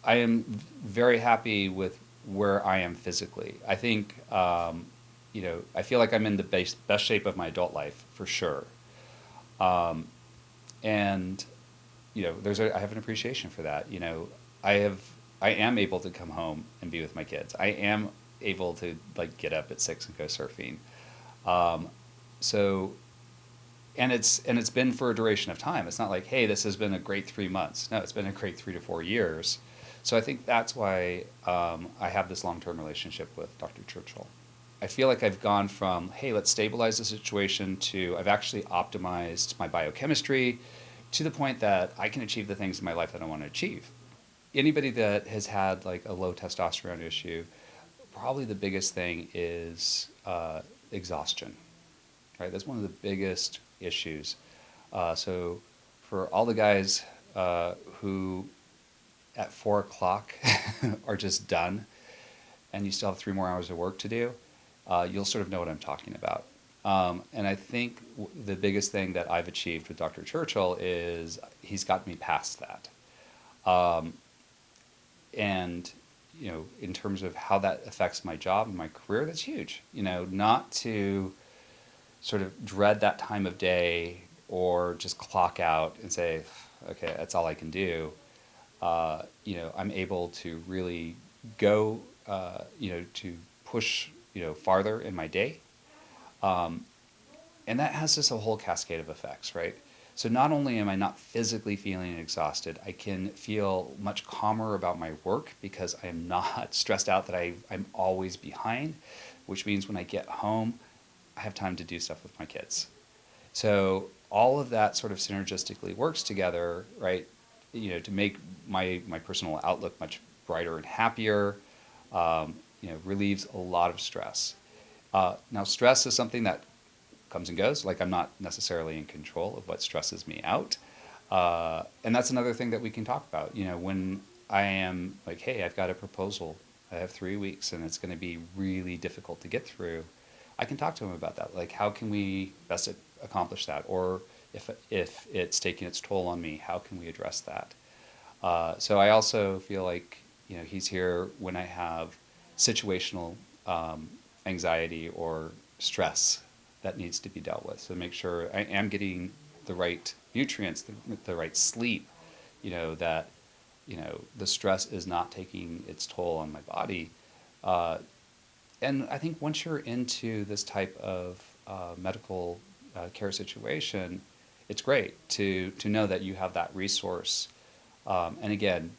I am very happy with where I am physically. I think, I feel like I'm in the best shape of my adult life for sure. Um, and I have an appreciation for that. I have, I am able to come home and be with my kids. I am able to like get up at 6 and go surfing. Um, so, and it's been for a duration of time. It's not like, hey, this has been a great 3 months. No, it's been a great 3 to 4 years. So I think that's why I have this long-term relationship with Dr. Churchill. I feel like I've gone from, hey, let's stabilize the situation, to I've actually optimized my biochemistry to the point that I can achieve the things in my life that I want to achieve. Anybody that has had like a low testosterone issue, probably the biggest thing is exhaustion, right? That's one of the biggest issues. So for all the guys who at 4 o'clock are just done and you still have 3 more hours of work to do, you'll sort of know what I'm talking about. And I think the biggest thing that I've achieved with Dr. Churchill is he's got me past that. Um, and in terms of how that affects my job and my career, that's huge. Not to sort of dread that time of day or just clock out and say, okay, that's all I can do. I'm able to really go, to push, farther in my day. Um, and that has just a whole cascade of effects, right? So not only am I not physically feeling exhausted, I can feel much calmer about my work because I am not stressed out that I'm always behind, which means when I get home, I have time to do stuff with my kids. So all of that sort of synergistically works together, right? To make my personal outlook much brighter and happier. Relieves a lot of stress. Now, stress is something that comes and goes. Like I'm not necessarily in control of what stresses me out, and that's another thing that we can talk about. When I am like, hey, I've got a proposal. I have 3 weeks, and it's going to be really difficult to get through. I can talk to him about that. Like, how can we best accomplish that? Or if it's taking its toll on me, how can we address that? So I also feel like he's here when I have situational anxiety or stress that needs to be dealt with. So make sure I am getting the right nutrients, the right sleep. That the stress is not taking its toll on my body. Uh, and I think once you're into this type of medical care situation, it's great to know that you have that resource. And again,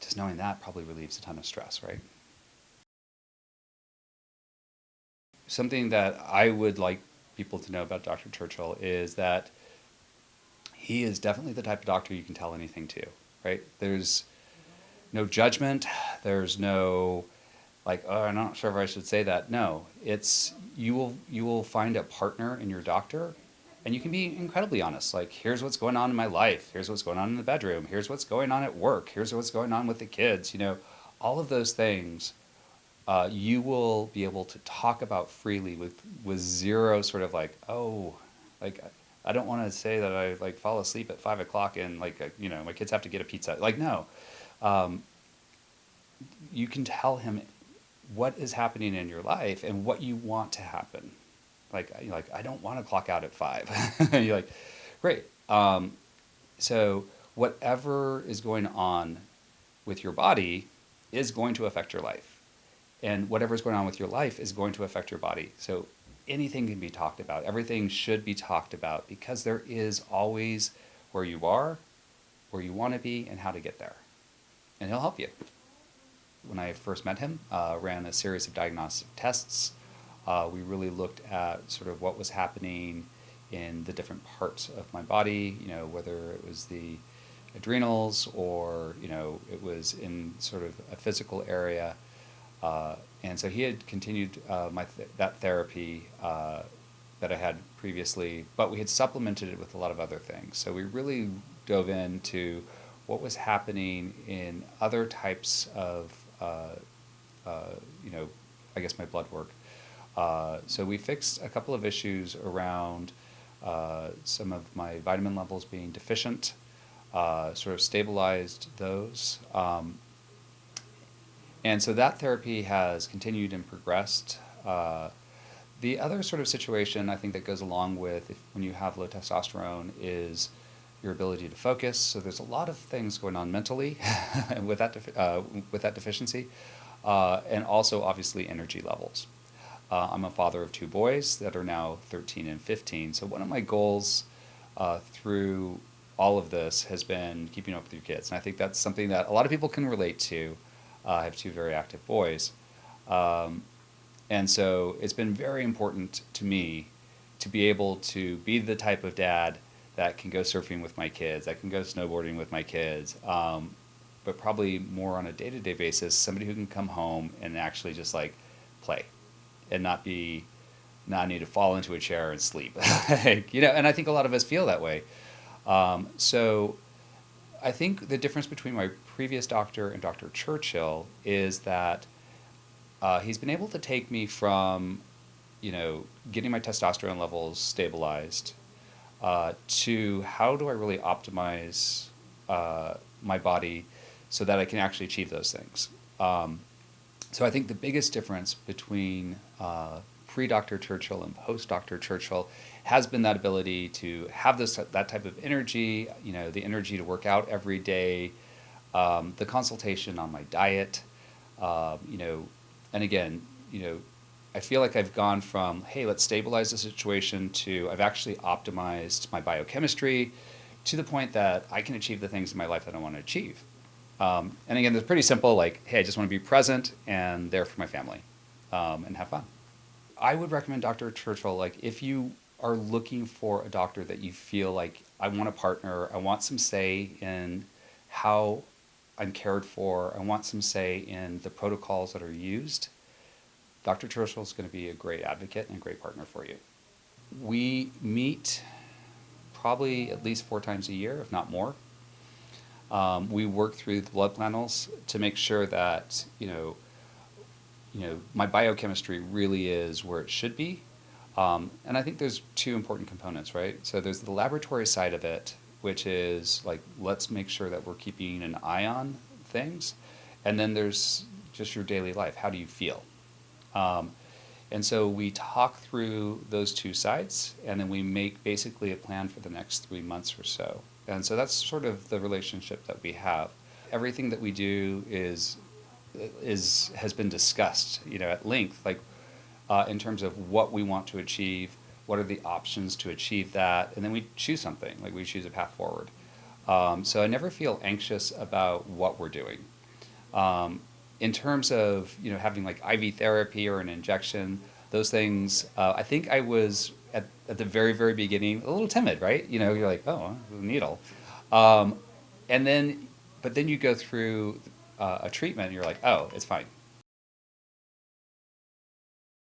just knowing that probably relieves a ton of stress, right? Something that I would like people to know about Dr. Churchill is that he is definitely the type of doctor you can tell anything to, right? There's no judgment. There's no like, oh, I'm not sure if I should say that. No, it's you will find a partner in your doctor, and you can be incredibly honest. Like, here's what's going on in my life. Here's what's going on in the bedroom. Here's what's going on at work. Here's what's going on with the kids. All of those things. You will be able to talk about freely with zero sort of like, oh, like I don't want to say that I like fall asleep at 5 o'clock and like my kids have to get a pizza. Like, no, um, you can tell him what is happening in your life and what you want to happen. Like, you're like, I don't want to clock out at 5. You're like, great. So whatever is going on with your body is going to affect your life. And whatever is going on with your life is going to affect your body. So anything can be talked about. Everything should be talked about because there is always where you are, where you want to be, and how to get there. And he'll help you. When I first met him, ran a series of diagnostic tests. We really looked at sort of what was happening in the different parts of my body, whether it was the adrenals or, it was in sort of a physical area. And so he had continued that therapy that I had previously, but we had supplemented it with a lot of other things. So we really dove into what was happening in other types of, uh, you know, I guess my blood work. So we fixed a couple of issues around some of my vitamin levels being deficient. sort of stabilized those. And so that therapy has continued and progressed. The other sort of situation I think that goes along with when you have low testosterone is your ability to focus. So there's a lot of things going on mentally with that deficiency, and also obviously energy levels. I'm a father of two boys that are now 13 and 15. So one of my goals through all of this has been keeping up with your kids, and I think that's something that a lot of people can relate to. I have two very active boys. And so it's been very important to me to be able to be the type of dad that can go surfing with my kids, that can go snowboarding with my kids, but probably more on a day-to-day basis, somebody who can come home and actually just like play and not need to fall into a chair and sleep. And I think a lot of us feel that way. So I think the difference between my previous doctor and Dr. Churchill is that he's been able to take me from, getting my testosterone levels stabilized to how do I really optimize my body so that I can actually achieve those things. So I think the biggest difference between pre-Dr. Churchill and post-Dr. Churchill has been that ability to have that type of energy, the energy to work out every day, the consultation on my diet, and again, I feel like I've gone from, hey, let's stabilize the situation to I've actually optimized my biochemistry to the point that I can achieve the things in my life that I want to achieve. And again, it's pretty simple, like, hey, I just want to be present and there for my family and have fun. I would recommend Dr. Churchill, like, if you are looking for a doctor that you feel like I want a partner, I want some say in how I'm cared for, I want some say in the protocols that are used, Dr. Churchill is going to be a great advocate and a great partner for you. We meet probably at least 4 times a year, if not more. We work through the blood panels to make sure that, my biochemistry really is where it should be. And I think there's 2 important components, right? So there's the laboratory side of it, which is like, let's make sure that we're keeping an eye on things. And then there's just your daily life. How do you feel? And so we talk through those 2 sides, and then we make basically a plan for the next 3 months or so. And so that's sort of the relationship that we have. Everything that we do has been discussed, at length, like in terms of what we want to achieve, what are the options to achieve that, and then we choose something, like we choose a path forward. So I never feel anxious about what we're doing. In terms of having like IV therapy or an injection, those things, I think I was at the very, very beginning a little timid, right? You're like, oh, a needle. And then, but then you go through a treatment and you're like, oh, it's fine.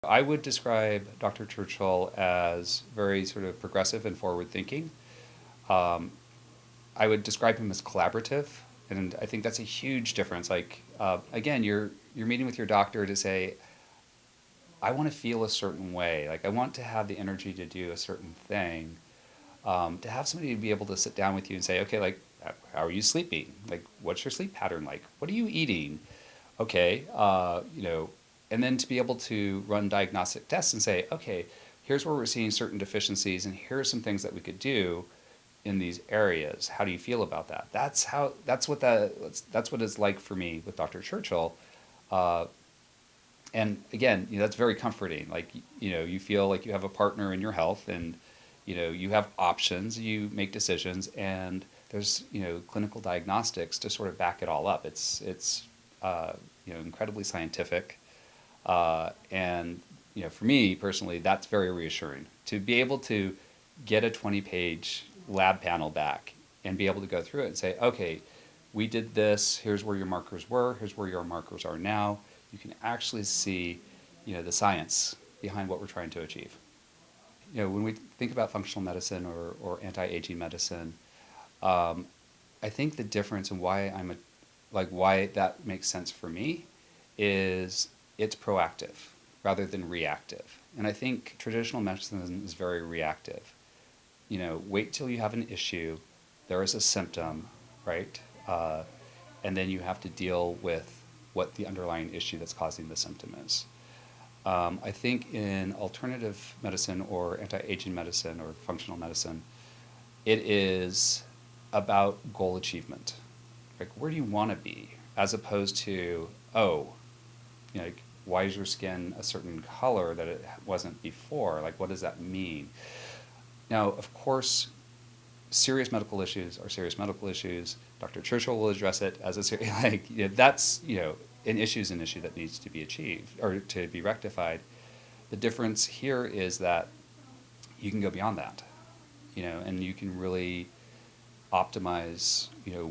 I would describe Dr. Churchill as very sort of progressive and forward thinking. I would describe him as collaborative, and I think that's a huge difference. Like, again, you're meeting with your doctor to say, I want to feel a certain way. Like, I want to have the energy to do a certain thing. To have somebody to be able to sit down with you and say, okay, like, how are you sleeping? Like, what's your sleep pattern like? What are you eating? Okay, and then to be able to run diagnostic tests and say, okay, here's where we're seeing certain deficiencies, and here are some things that we could do in these areas. How do you feel about that? That's what it's like for me with Dr. Churchill. And again, that's very comforting. Like, you feel like you have a partner in your health, and you have options, you make decisions, and there's clinical diagnostics to sort of back it all up. It's incredibly scientific, and for me personally, that's very reassuring to be able to get a 20-page lab panel back and be able to go through it and say, okay, we did this, here's where your markers were, here's where your markers are now. You can actually see, the science behind what we're trying to achieve. When we think about functional medicine or anti-aging medicine, I think the difference and why why that makes sense for me is it's proactive rather than reactive. And I think traditional medicine is very reactive. Wait till you have an issue, there is a symptom, right? And then you have to deal with what the underlying issue that's causing the symptom is. I think in alternative medicine or anti-aging medicine or functional medicine, it is about goal achievement. Like, where do you want to be? As opposed to, oh, like, why is your skin a certain color that it wasn't before? Like, what does that mean? Now, of course, serious medical issues are serious medical issues. Dr. Churchill will address it as a serious, like, that's, an issue is an issue that needs to be achieved or to be rectified. The difference here is that you can go beyond that, and you can really optimize,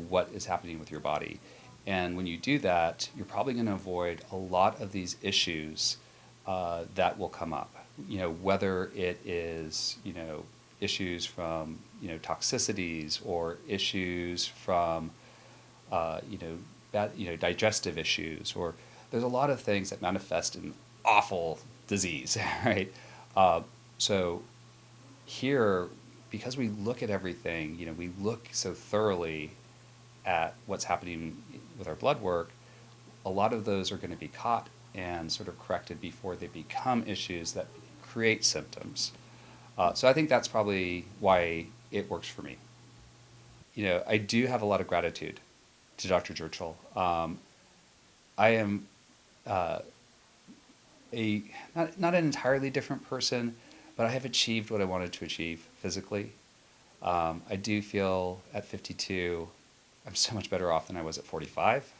what is happening with your body. And when you do that, you're probably going to avoid a lot of these issues that will come up. Whether it is, issues from, toxicities or issues from, bad, digestive issues, or there's a lot of things that manifest in awful disease, right? So here, because we look at everything, we look so thoroughly at what's happening with our blood work, a lot of those are going to be caught and sort of corrected before they become issues that create symptoms. So I think that's probably why it works for me. I do have a lot of gratitude to Dr. Churchill. I am a not an entirely different person, but I have achieved what I wanted to achieve physically. I do feel at 52, I'm so much better off than I was at 45.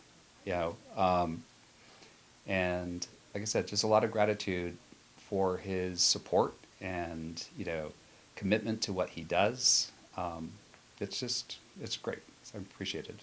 And like I said, just a lot of gratitude for his support and commitment to what he does. It's great. So I appreciate it.